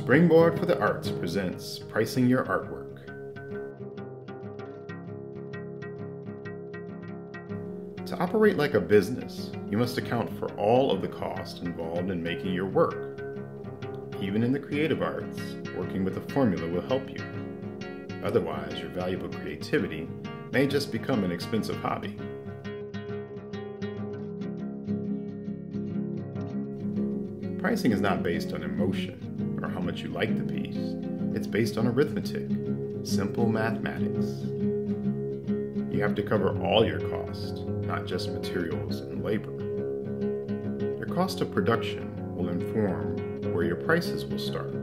Springboard for the Arts presents Pricing Your Artwork. To operate like a business, you must account for all of the costs involved in making your work. Even in the creative arts, working with a formula will help you. Otherwise, your valuable creativity may just become an expensive hobby. Pricing is not based on emotion or how much you like the piece. It's based on arithmetic, simple mathematics. You have to cover all your costs, not just materials and labor. Your cost of production will inform where your prices will start.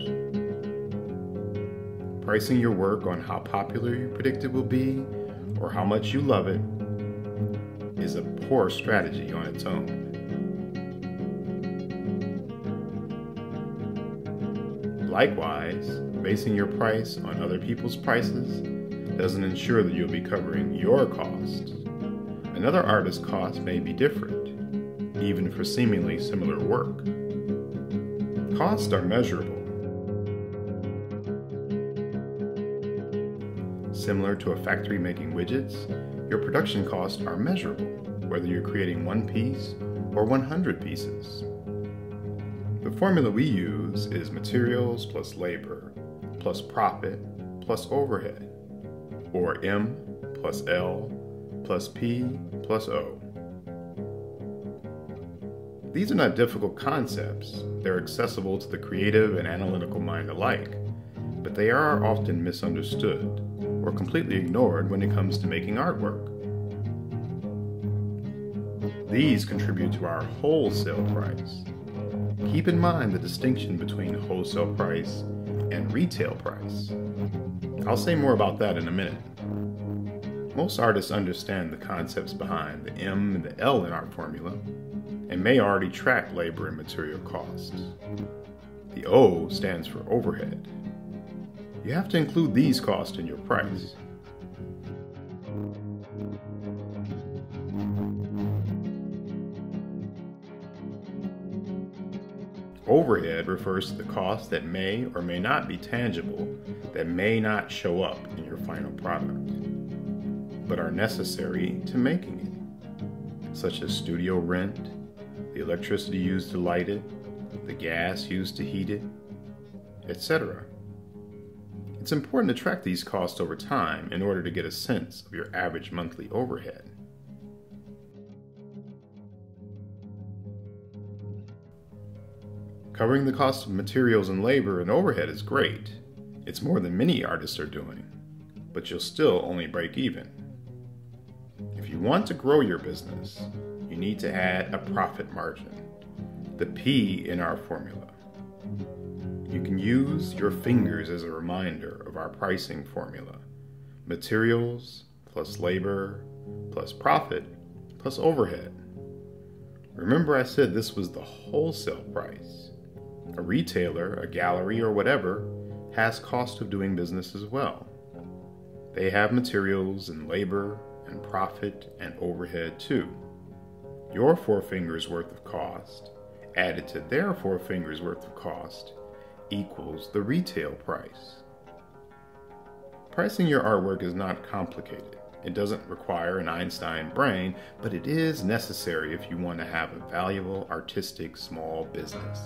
Pricing your work on how popular you predict it will be or how much you love it is a poor strategy on its own. Likewise, basing your price on other people's prices doesn't ensure that you'll be covering your costs. Another artist's cost may be different, even for seemingly similar work. Costs are measurable. Similar to a factory making widgets, your production costs are measurable, whether you're creating one piece or 100 pieces. The formula we use is materials plus labor plus profit plus overhead, or M plus L plus P plus O. These are not difficult concepts. They're accessible to the creative and analytical mind alike, but they are often misunderstood or completely ignored when it comes to making artwork. These contribute to our wholesale price. Keep in mind the distinction between wholesale price and retail price. I'll say more about that in a minute. Most artists understand the concepts behind the M and the L in our formula and may already track labor and material costs. The O stands for overhead. You have to include these costs in your price. Overhead refers to the costs that may or may not be tangible, that may not show up in your final product, but are necessary to making it, such as studio rent, the electricity used to light it, the gas used to heat it, etc. It's important to track these costs over time in order to get a sense of your average monthly overhead. Covering the cost of materials and labor and overhead is great. It's more than many artists are doing, but you'll still only break even. If you want to grow your business, you need to add a profit margin, the P in our formula. You can use your fingers as a reminder of our pricing formula: materials plus labor plus profit plus overhead. Remember I said this was the wholesale price. A retailer, a gallery, or whatever has cost of doing business as well. They have materials and labor and profit and overhead too. Your 4 fingers worth of cost added to their 4 fingers worth of cost equals the retail price. Pricing your artwork is not complicated. It doesn't require an Einstein brain, but it is necessary if you want to have a valuable artistic small business.